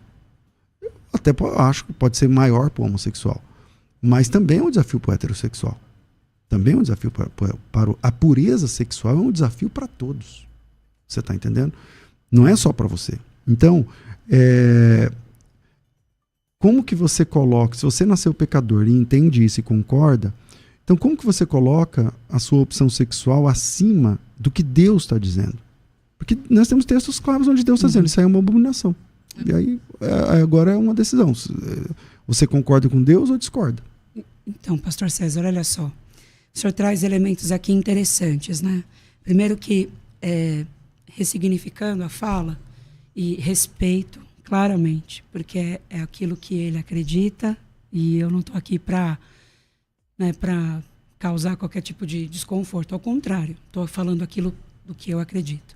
Até acho que pode ser maior para o homossexual. Mas também é um desafio para o heterossexual. Também é um desafio para a pureza sexual, é um desafio para todos. Você está entendendo? Não é só para você. Então, como que você coloca, se você nasceu pecador e entende isso e concorda, então como que você coloca a sua opção sexual acima do que Deus está dizendo? Porque nós temos textos claros onde Deus está dizendo, isso aí é uma abominação. E aí, agora é uma decisão. Você concorda com Deus ou discorda? Então, pastor César, olha só. O senhor traz elementos aqui interessantes, né? Primeiro que, ressignificando a fala, e respeito claramente, porque é aquilo que ele acredita, e eu não estou aqui para causar qualquer tipo de desconforto. Ao contrário, estou falando aquilo do que eu acredito.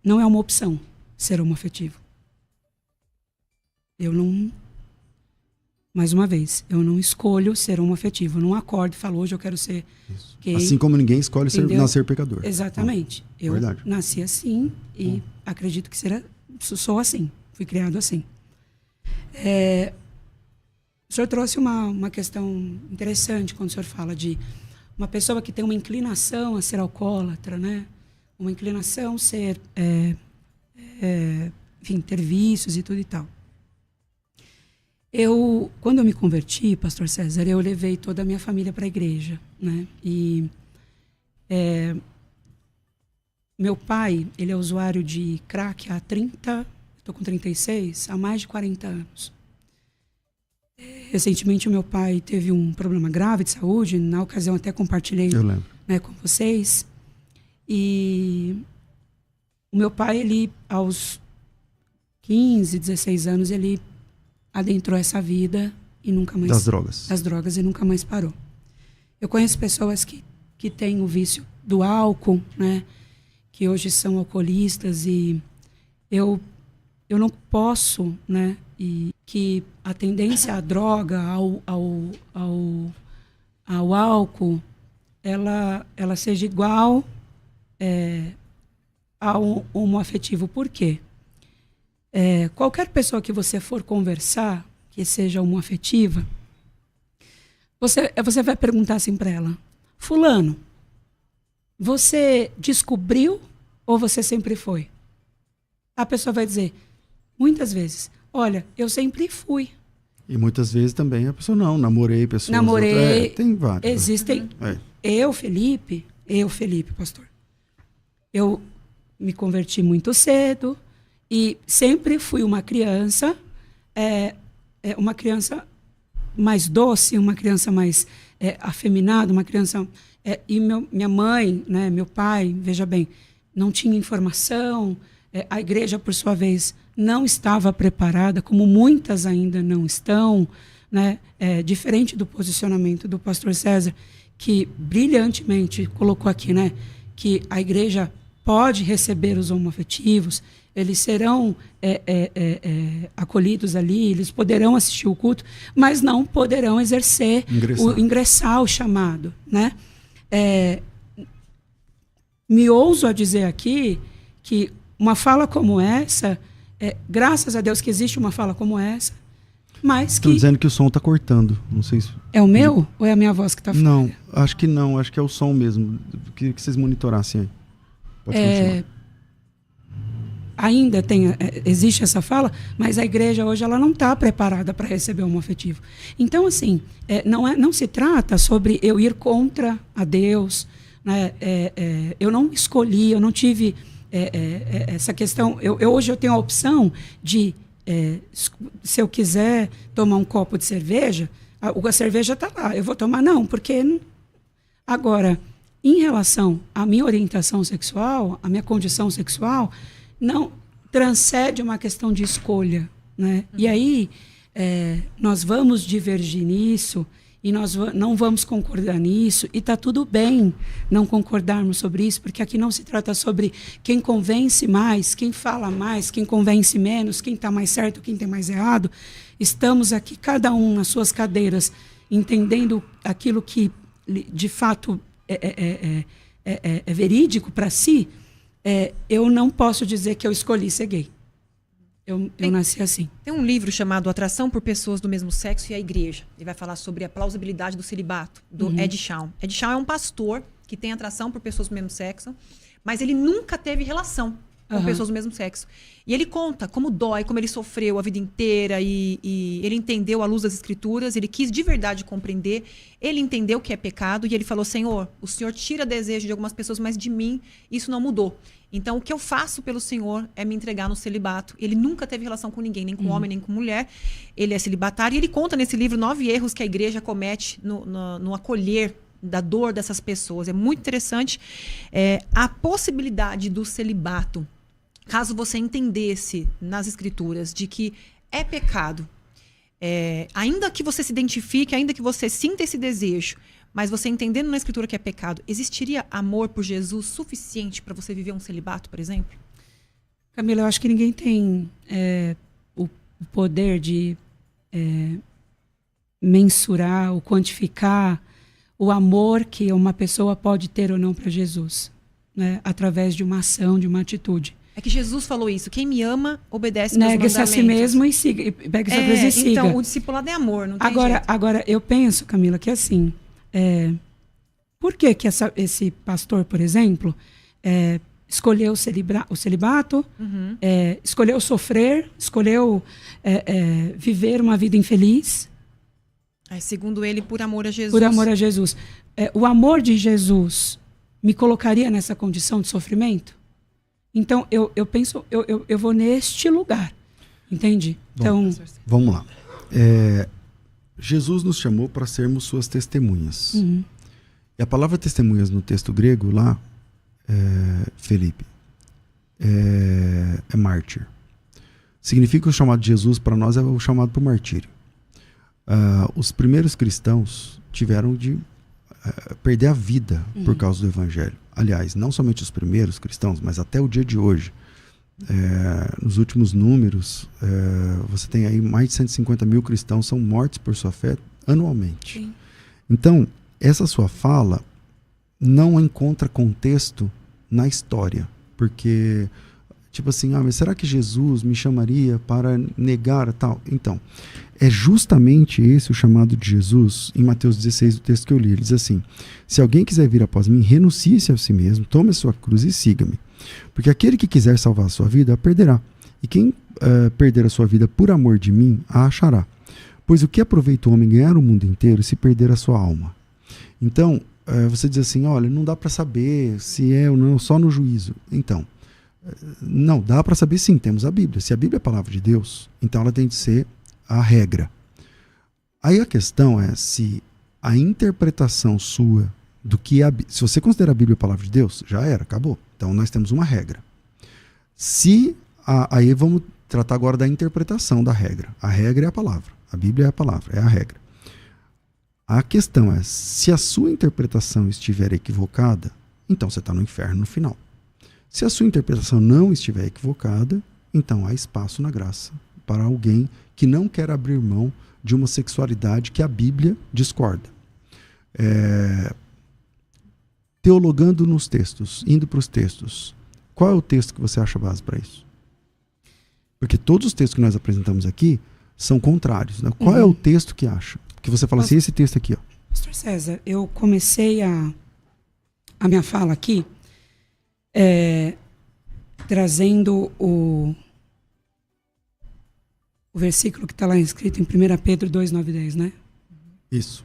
Não é uma opção ser homoafetivo. Eu não... Mais uma vez, eu não escolho ser homoafetivo. Eu não acordo e falo, hoje eu quero ser gay. Assim como ninguém escolhe nascer pecador. Exatamente. Eu nasci assim e acredito que sou assim. Fui criado assim. O senhor trouxe uma questão interessante quando o senhor fala de uma pessoa que tem uma inclinação a ser alcoólatra, né? Uma inclinação a ser... enfim, ter vícios e tudo e tal. Quando eu me converti, pastor César, eu levei toda a minha família para a igreja, né? E meu pai, ele é usuário de crack há 30, estou com 36, há mais de 40 anos. Recentemente, o meu pai teve um problema grave de saúde, na ocasião até compartilhei, né, com vocês. E o meu pai, ele, aos 15, 16 anos, ele adentrou essa vida e nunca mais... Das drogas. Das drogas e nunca mais parou. Eu conheço pessoas que têm o vício do álcool, né? Que hoje são alcoolistas, e eu não posso, né? E que a tendência à droga, ao álcool, ela seja igual ao homoafetivo. Por quê? Qualquer pessoa que você for conversar, que seja homoafetiva, você vai perguntar assim para ela: fulano, você descobriu ou você sempre foi? A pessoa vai dizer, muitas vezes, olha, eu sempre fui. E muitas vezes também a pessoa não, namorei pessoas. Namorei, tem vários. Existem. Eu, Felipe, pastor, eu me converti muito cedo e sempre fui uma criança mais doce, uma criança mais afeminada, uma criança... e minha mãe, né, meu pai, veja bem, não tinha informação, a igreja, por sua vez, não estava preparada, como muitas ainda não estão, né, diferente do posicionamento do pastor César, que brilhantemente colocou aqui, né, que a igreja pode receber os homoafetivos, eles serão acolhidos ali, eles poderão assistir o culto, mas não poderão ingressar o chamado, né? Me ouso a dizer aqui que uma fala como essa, graças a Deus que existe uma fala como essa, mas Estão dizendo que o som está cortando, não sei se... É o meu ou é a minha voz que está falando? Não, acho que não, acho que é o som mesmo. Queria que vocês monitorassem aí. Pode continuar. Ainda existe essa fala, mas a igreja hoje ela não está preparada para receber o homoafetivo. Então, assim, não se trata sobre eu ir contra a Deus, né? Eu não escolhi, eu não tive essa questão. Hoje eu tenho a opção de, se eu quiser tomar um copo de cerveja, a cerveja está lá, eu vou tomar, não, porque... Não... Agora, em relação à minha orientação sexual, à minha condição sexual, não transcende uma questão de escolha, né? E aí nós vamos divergir nisso e nós não vamos concordar nisso, e está tudo bem não concordarmos sobre isso, porque aqui não se trata sobre quem convence mais, quem fala mais, quem convence menos, quem está mais certo, quem tem mais errado. Estamos aqui, cada um nas suas cadeiras, entendendo aquilo que de fato é verídico para si. Eu não posso dizer que eu escolhi ser gay. Eu nasci assim. Tem um livro chamado Atração por Pessoas do Mesmo Sexo e a Igreja. Ele vai falar sobre a plausibilidade do celibato, do Ed Shawn. Ed Shawn é um pastor que tem atração por pessoas do mesmo sexo, mas ele nunca teve relação com pessoas do mesmo sexo. E ele conta como dói, como ele sofreu a vida inteira, e ele entendeu à luz das escrituras, ele quis de verdade compreender, ele entendeu que é pecado, e ele falou: Senhor, o Senhor tira desejo de algumas pessoas, mas de mim isso não mudou. Então, o que eu faço pelo Senhor é me entregar no celibato. Ele nunca teve relação com ninguém, nem com homem, nem com mulher. Ele é celibatário, e ele conta nesse livro 9 erros que a igreja comete no acolher da dor dessas pessoas. É muito interessante a possibilidade do celibato. Caso você entendesse nas escrituras de que é pecado, ainda que você se identifique, ainda que você sinta esse desejo, mas você entendendo na escritura que é pecado, existiria amor por Jesus suficiente para você viver um celibato, por exemplo? Camila, eu acho que ninguém tem o poder de mensurar ou quantificar o amor que uma pessoa pode ter ou não para Jesus, né? Através de uma ação, de uma atitude. É que Jesus falou isso: quem me ama, obedece meus mandamentos. Negue-se a si mesmo e siga. E pegue sua cruz e siga. Então, o discipulado é amor, não tem jeito. Agora, eu penso, Camila, que assim, por que esse pastor, por exemplo, escolheu o celibato, escolheu sofrer, escolheu viver uma vida infeliz? Segundo ele, por amor a Jesus. Por amor a Jesus. O amor de Jesus me colocaria nessa condição de sofrimento? Então, eu penso, eu vou neste lugar, entende? Bom, então, vamos lá. Jesus nos chamou para sermos suas testemunhas. E a palavra testemunhas no texto grego lá, Felipe, é mártir. significa que o chamado de Jesus para nós é o chamado para o martírio. Os primeiros cristãos tiveram de perder a vida por causa do evangelho. Aliás, não somente os primeiros cristãos, mas até o dia de hoje. Nos últimos números, você tem aí mais de 150 mil cristãos são mortos por sua fé anualmente. Sim. Então, essa sua fala não encontra contexto na história, porque, tipo assim, mas será que Jesus me chamaria para negar tal? Então, é justamente esse o chamado de Jesus em Mateus 16, o texto que eu li. Ele diz assim: se alguém quiser vir após mim, renuncie-se a si mesmo, tome a sua cruz e siga-me. Porque aquele que quiser salvar a sua vida, a perderá. E quem perder a sua vida por amor de mim, a achará. Pois o que aproveita o homem ganhar o mundo inteiro se perder a sua alma? Então, você diz assim, olha, não dá para saber se é ou não, só no juízo. Então, não, dá para saber sim, temos a Bíblia. Se a Bíblia é a palavra de Deus, então ela tem de ser a regra. Aí a questão é se a interpretação sua do que se você considera a Bíblia a palavra de Deus, já era, acabou. Então nós temos uma regra. Aí vamos tratar agora da interpretação da regra. A regra é a palavra. A Bíblia é a palavra, é a regra. A questão é, se a sua interpretação estiver equivocada, então você está no inferno no final. Se a sua interpretação não estiver equivocada, então há espaço na graça para alguém que não quer abrir mão de uma sexualidade que a Bíblia discorda. Teologando nos textos, indo para os textos, qual é o texto que você acha base para isso? Porque todos os textos que nós apresentamos aqui são contrários, né? Qual é o texto que acha? Que você fala assim, esse texto aqui, ó. Pastor César, eu comecei a minha fala aqui trazendo o versículo que está lá escrito em 1 Pedro 2, 9 e 10, né? Isso.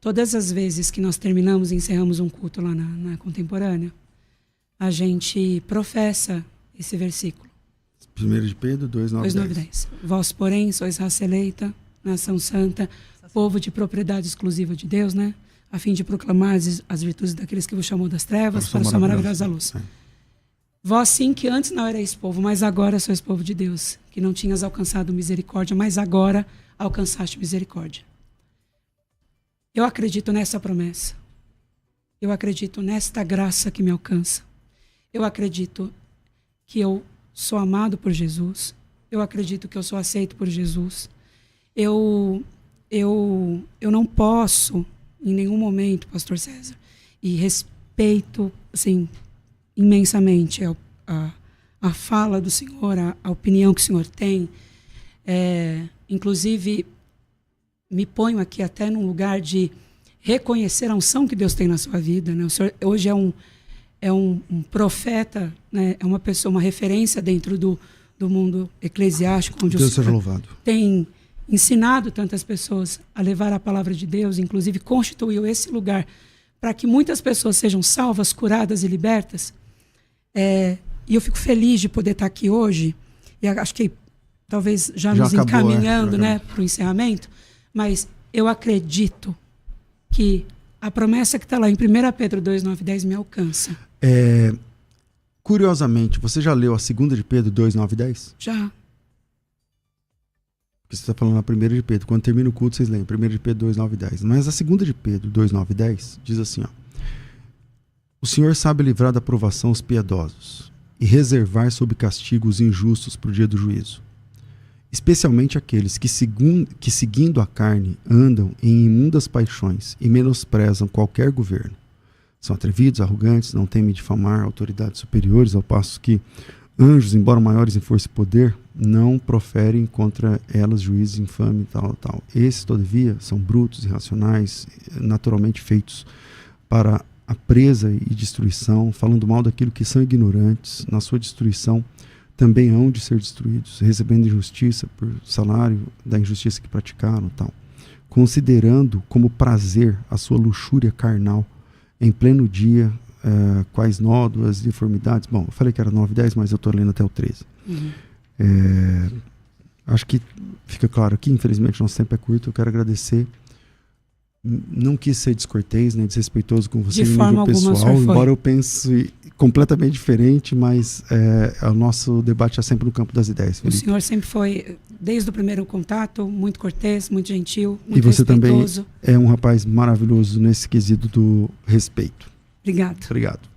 Todas as vezes que nós terminamos e encerramos um culto lá na Contemporânea, a gente professa esse versículo. 1 de Pedro 2, 9 e 10. Vós, porém, sois raça eleita, nação santa, povo de propriedade exclusiva de Deus, né? A fim de proclamar as virtudes daqueles que vos chamou das trevas para a sua maravilhosa luz. Vós sim que antes não erais povo, mas agora sois povo de Deus, que não tinhas alcançado misericórdia, mas agora alcançaste misericórdia. Eu acredito nessa promessa. Eu acredito nesta graça que me alcança. Eu acredito que eu sou amado por Jesus. Eu acredito que eu sou aceito por Jesus. Eu não posso, em nenhum momento, Pastor César, e respeito, assim, imensamente a fala do Senhor, a opinião que o Senhor tem. Inclusive, me ponho aqui até num lugar de reconhecer a unção que Deus tem na sua vida, né? O Senhor hoje é um profeta, né? É uma pessoa, uma referência dentro do mundo eclesiástico, onde Deus o Senhor seja louvado. Tem ensinado tantas pessoas a levar a palavra de Deus, inclusive constituiu esse lugar para que muitas pessoas sejam salvas, curadas e libertas. E eu fico feliz de poder estar aqui hoje, e acho que talvez já nos acabou, encaminhando, né, para o encerramento, mas eu acredito que a promessa que está lá em 1 Pedro 2, 9 e 10 me alcança. Curiosamente, você já leu a 2 de Pedro 2, 9 e 10? Já. Porque você está falando na 1 de Pedro. Quando termina o culto, vocês leem 1 de Pedro 2, 9 e 10. Mas a 2 de Pedro 2, 9 e 10 diz assim, ó: o Senhor sabe livrar da provação os piedosos e reservar sob castigo os injustos para o dia do juízo. Especialmente aqueles que seguindo a carne andam em imundas paixões e menosprezam qualquer governo. São atrevidos, arrogantes, não temem difamar autoridades superiores, ao passo que anjos, embora maiores em força e poder, não proferem contra elas juízos infames, tal. Esses, todavia, são brutos, irracionais, naturalmente feitos para a presa e destruição, falando mal daquilo que são ignorantes, na sua destruição também hão de ser destruídos, recebendo injustiça por salário da injustiça que praticaram, tal, considerando como prazer a sua luxúria carnal em pleno dia, quais nódoas, deformidades. Bom, eu falei que era 9 e 10, mas eu estou lendo até o 13. Acho que fica claro aqui, infelizmente nosso tempo é curto, eu quero agradecer. Não quis ser descortês nem desrespeitoso com você de no forma nível pessoal, alguma, embora eu pense completamente diferente, mas o nosso debate é sempre no campo das ideias, Felipe. O senhor sempre foi, desde o primeiro contato, muito cortês, muito gentil, muito e você respeitoso. Também é um rapaz maravilhoso nesse quesito do respeito. Obrigado.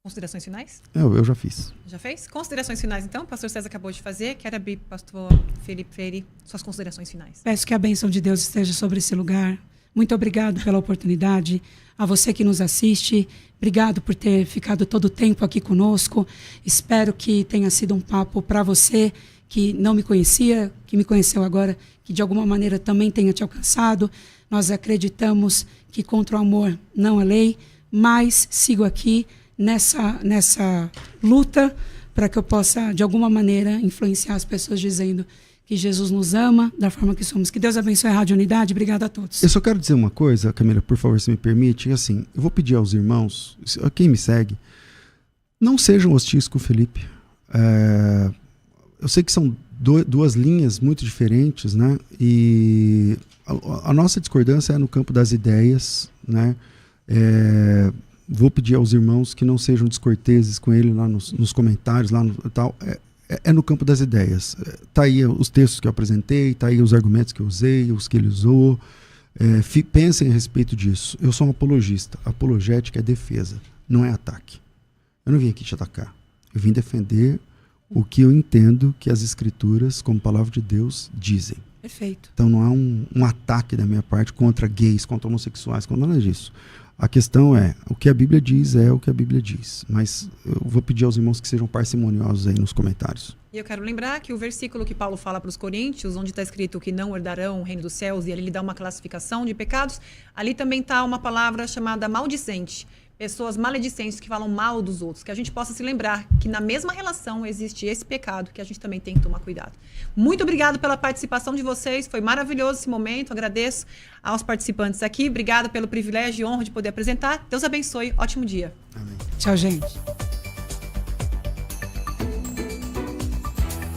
Considerações finais? Eu já fiz. Já fez? Considerações finais, então? O pastor César acabou de fazer. Quero abrir, pastor Felipe Freire, suas considerações finais. Peço que a bênção de Deus esteja sobre esse lugar. Muito obrigado pela oportunidade. A você que nos assiste, obrigado por ter ficado todo o tempo aqui conosco. Espero que tenha sido um papo para você que não me conhecia, que me conheceu agora, que de alguma maneira também tenha te alcançado. Nós acreditamos que contra o amor não há lei, mas sigo aqui nessa luta para que eu possa, de alguma maneira, influenciar as pessoas dizendo que Jesus nos ama da forma que somos. Que Deus abençoe a Rádio Unidade. Obrigado a todos. Eu só quero dizer uma coisa, Camila, por favor, se me permite. Assim, eu vou pedir aos irmãos, quem me segue, não sejam hostis com o Felipe. Eu sei que são duas linhas muito diferentes, né? E a nossa discordância é no campo das ideias, né? Vou pedir aos irmãos que não sejam descorteses com ele lá nos comentários, lá no tal. É no campo das ideias. Tá aí os textos que eu apresentei, tá aí os argumentos que eu usei, os que ele usou. Pensem a respeito disso. Eu sou um apologista. Apologética é defesa, não é ataque. Eu não vim aqui te atacar. Eu vim defender o que eu entendo que as escrituras, como palavra de Deus, dizem. Perfeito. Então não há um ataque da minha parte contra gays, contra homossexuais, contra nada disso. A questão é, o que a Bíblia diz é o que a Bíblia diz. Mas eu vou pedir aos irmãos que sejam parcimoniosos aí nos comentários. E eu quero lembrar que o versículo que Paulo fala para os coríntios, onde está escrito que não herdarão o reino dos céus, e ali ele dá uma classificação de pecados, ali também está uma palavra chamada maldicente. Pessoas maledicentes que falam mal dos outros, que a gente possa se lembrar que na mesma relação existe esse pecado que a gente também tem que tomar cuidado. Muito obrigado pela participação de vocês, foi maravilhoso esse momento, agradeço aos participantes aqui, obrigado pelo privilégio e honra de poder apresentar. Deus abençoe, ótimo dia. Amém. Tchau, gente.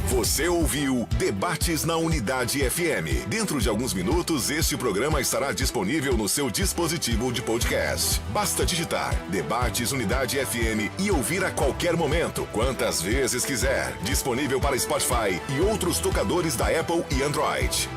Você ouviu Debates na Unidade FM. Dentro de alguns minutos, este programa estará disponível no seu dispositivo de podcast. Basta digitar Debates Unidade FM e ouvir a qualquer momento, quantas vezes quiser. Disponível para Spotify e outros tocadores da Apple e Android.